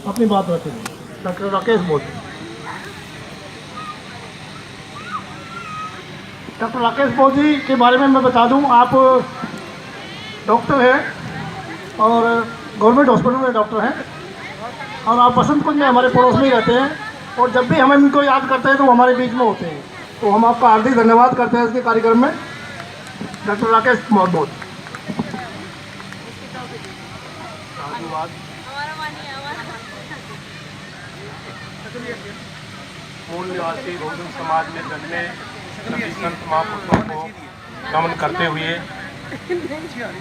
अपनी बात रखेंगे। डॉक्टर राकेश मोदी। डॉक्टर राकेश मोदी के बारे में मैं बता दूं, आप डॉक्टर हैं और गवर्नमेंट हॉस्पिटल में डॉक्टर हैं, और आप बसंत कुंज में हमारे पड़ोस में ही रहते हैं, और जब भी हम इनको याद करते हैं तो वो हमारे बीच में होते हैं। तो हम आपका हार्दिक धन्यवाद करते हैं इसके कार्यक्रम में। डॉक्टर राकेश मोदी। मूल निवासी बहुजन समाज में जन्मे सभी संत महापुरुषों को नमन करते हुए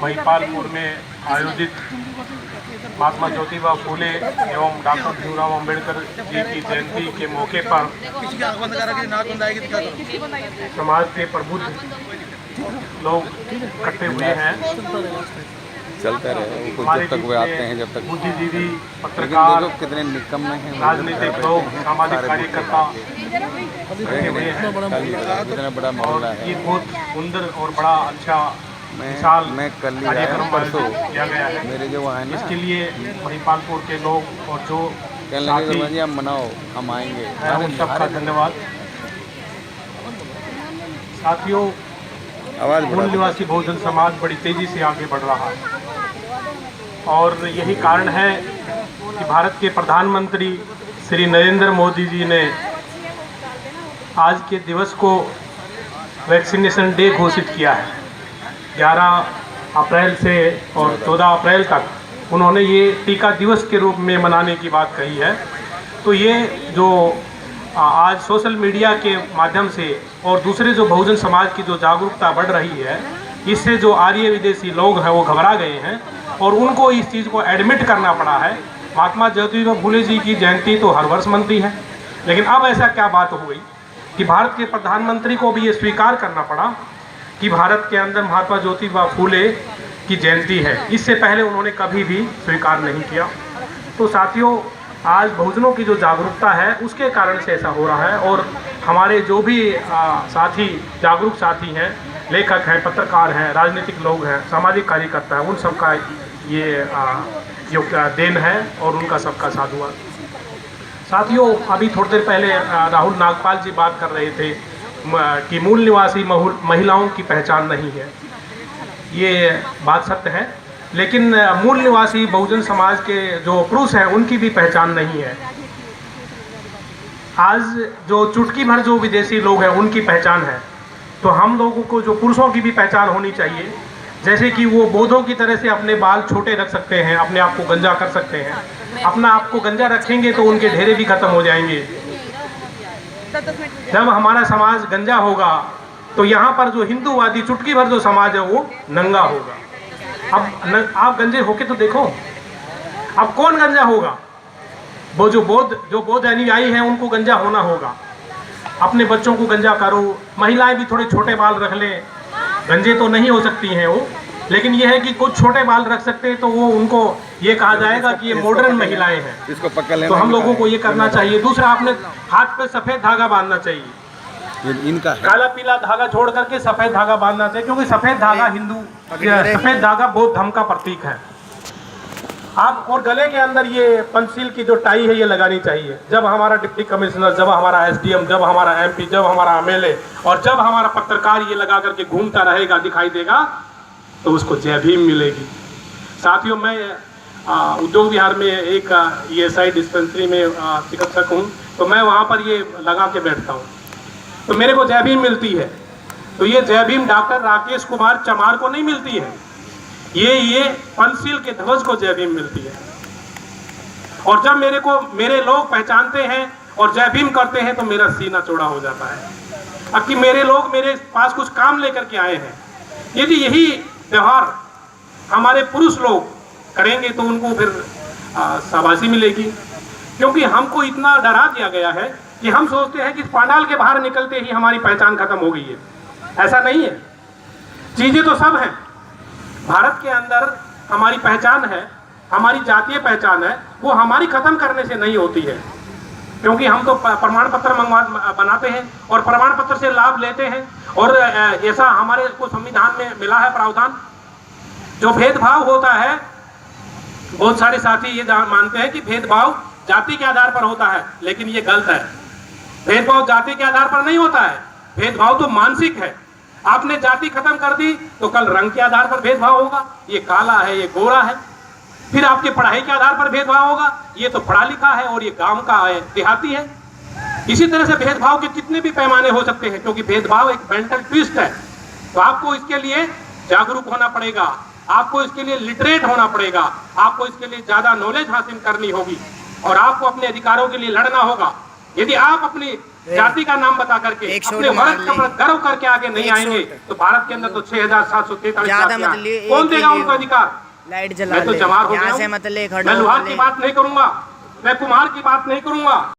महिपालपुर में आयोजित महात्मा ज्योतिबा फूले एवं डॉक्टर भीमराव अंबेडकर जी की जयंती के मौके पर समाज के प्रबुद्ध लोग इकट्ठे हुए हैं। चलता रहे जब तक वे आते हैं, जब तक बुद्धिजीवी, पत्रकार, कितने निकम्मे हैं, राजनीतिक लोग, सामाजिक कार्यकर्ता इतना बड़ा मामला है। ये बहुत सुंदर और बड़ा अच्छा मैं कल ही कार्यक्रम परसों किया गया है। मेरे जो वहाँ है ना, इसके लिए महिपालपुर के लोग और जो कहने लगे कि हम मनाओ, हम आएंगे, है उन सबका धन्यवाद। साथियों, मूल निवासी बहुजन समाज बड़ी तेजी से आगे बढ़ रहा है और यही कारण है कि भारत के प्रधानमंत्री श्री नरेंद्र मोदी जी ने आज के दिवस को वैक्सीनेशन डे घोषित किया है। 11 अप्रैल से और 14 अप्रैल तक उन्होंने ये टीका दिवस के रूप में मनाने की बात कही है। तो ये जो आज सोशल मीडिया के माध्यम से और दूसरे जो बहुजन समाज की जो जागरूकता बढ़ रही है, इससे जो आर्य विदेशी लोग हैं वो घबरा गए हैं और उनको इस चीज़ को एडमिट करना पड़ा है। महात्मा ज्योतिबा फूले जी की जयंती तो हर वर्ष मनती है, लेकिन अब ऐसा क्या बात हो गई कि भारत के प्रधानमंत्री को भी ये स्वीकार करना पड़ा कि भारत के अंदर महात्मा ज्योतिबा फूले की जयंती है। इससे पहले उन्होंने कभी भी स्वीकार नहीं किया। तो साथियों, आज बहुजनों की जो जागरूकता है उसके कारण से ऐसा हो रहा है और हमारे जो भी साथी, जागरूक साथी हैं, लेखक हैं, पत्रकार हैं, राजनीतिक लोग हैं, सामाजिक कार्यकर्ता हैं, उन सबका ये देन है और उनका सबका साधुवाद। साथियों, अभी थोड़ी देर पहले राहुल नागपाल जी बात कर रहे थे कि मूल निवासी महिलाओं की पहचान नहीं है। ये बात सत्य है, लेकिन मूल निवासी बहुजन समाज के जो पुरुष हैं उनकी भी पहचान नहीं है। आज जो चुटकी भर जो विदेशी लोग हैं उनकी पहचान है, तो हम लोगों को जो पुरुषों की भी पहचान होनी चाहिए। जैसे कि वो बौद्धों की तरह से अपने बाल छोटे रख सकते हैं, अपने आप को गंजा कर सकते हैं। अपना आप को गंजा रखेंगे तो उनके ढेरे भी खत्म हो जाएंगे। जब हमारा समाज गंजा होगा तो यहाँ पर जो हिंदूवादी चुटकी भर जो समाज है वो नंगा होगा। अब आप गंजे होके तो देखो, अब कौन गंजा होगा? वो जो बौद्ध अनुयायी हैं उनको गंजा होना होगा। अपने बच्चों को गंजा करो, महिलाएं भी थोड़े छोटे बाल रख लें। गंजे तो नहीं हो सकती हैं वो, लेकिन ये है कि कुछ छोटे बाल रख सकते हैं तो वो उनको ये कहा जाएगा कि ये मॉडर्न महिलाएं हैं। इसको पकड़ लेना, तो हम लोगों को ये करना चाहिए। दूसरा, आपने हाथ पे सफ़ेद धागा बांधना चाहिए। इनका काला पीला धागा छोड़ करके सफ़ेद धागा बांधना चाहिए, क्योंकि सफ़ेद धागा सफ़ेद धागा बौद्ध धर्म का प्रतीक है। आप और गले के अंदर ये पंचशील की जो टाई है ये लगानी चाहिए। जब हमारा डिप्टी कमिश्नर, जब हमारा एसडीएम, जब हमारा एमपी, जब हमारा एमएलए और जब हमारा पत्रकार ये लगा करके घूमता रहेगा, दिखाई देगा, तो उसको जय भीम मिलेगी। साथियों, मैं उद्योग विहार में एक ईएसआई डिस्पेंसरी में चिकित्सक हूँ, तो मैं वहाँ पर ये लगा के बैठता हूँ तो मेरे को जय भीम मिलती है। तो ये जय भीम डॉक्टर राकेश कुमार चमार को नहीं मिलती है, ये पंचशील के ध्वज को जय भीम मिलती है। और जब मेरे लोग पहचानते हैं और जय भीम करते हैं तो मेरा सीना चौड़ा हो जाता है। अब कि मेरे लोग मेरे पास कुछ काम लेकर के आए हैं, यदि यही व्यवहार हमारे पुरुष लोग करेंगे तो उनको फिर शाबाशी मिलेगी। क्योंकि हमको इतना डरा दिया गया है कि हम सोचते हैं कि पांडाल के बाहर निकलते ही हमारी पहचान खत्म हो गई है। ऐसा नहीं है, चीजें तो सब हैं। भारत के अंदर हमारी पहचान है, हमारी जातीय पहचान है, वो हमारी खत्म करने से नहीं होती है। क्योंकि हम तो प्रमाण पत्र बनाते हैं और प्रमाण पत्र से लाभ लेते हैं, और ऐसा हमारे को संविधान में मिला है प्रावधान। जो भेदभाव होता है, बहुत सारे साथी ये मानते हैं कि भेदभाव जाति के आधार पर होता है, लेकिन ये गलत है। भेदभाव जाति के आधार पर नहीं होता है, भेदभाव तो मानसिक है। आपने जाति खत्म कर दी तो कल रंग के आधार पर भेदभाव होगा, ये काला है, ये गोरा है। फिर आपके पढ़ाई के आधार पर भेदभाव होगा, ये तो पढ़ा लिखा है और ये गांव का है, देहाती है। इसी तरह से भेदभाव के कितने भी पैमाने हो सकते हैं, क्योंकि भेदभाव एक मेंटल ट्विस्ट है। तो आपको इसके लिए जागरूक होना पड़ेगा, आपको इसके लिए लिटरेट होना पड़ेगा, आपको इसके लिए ज्यादा नॉलेज हासिल करनी होगी और आपको अपने अधिकारों के लिए लड़ना होगा। यदि आप अपनी जाति का नाम बता करके अपने वर्ग का गर्व करके आगे नहीं आएंगे तो भारत के अंदर तो 6,743 कौन देगा उनको अधिकार? लाइट जला मैं तो जवार हो गया हूं। मैं लोहार की बात नहीं करूंगा, मैं कुम्हार की बात नहीं करूंगा।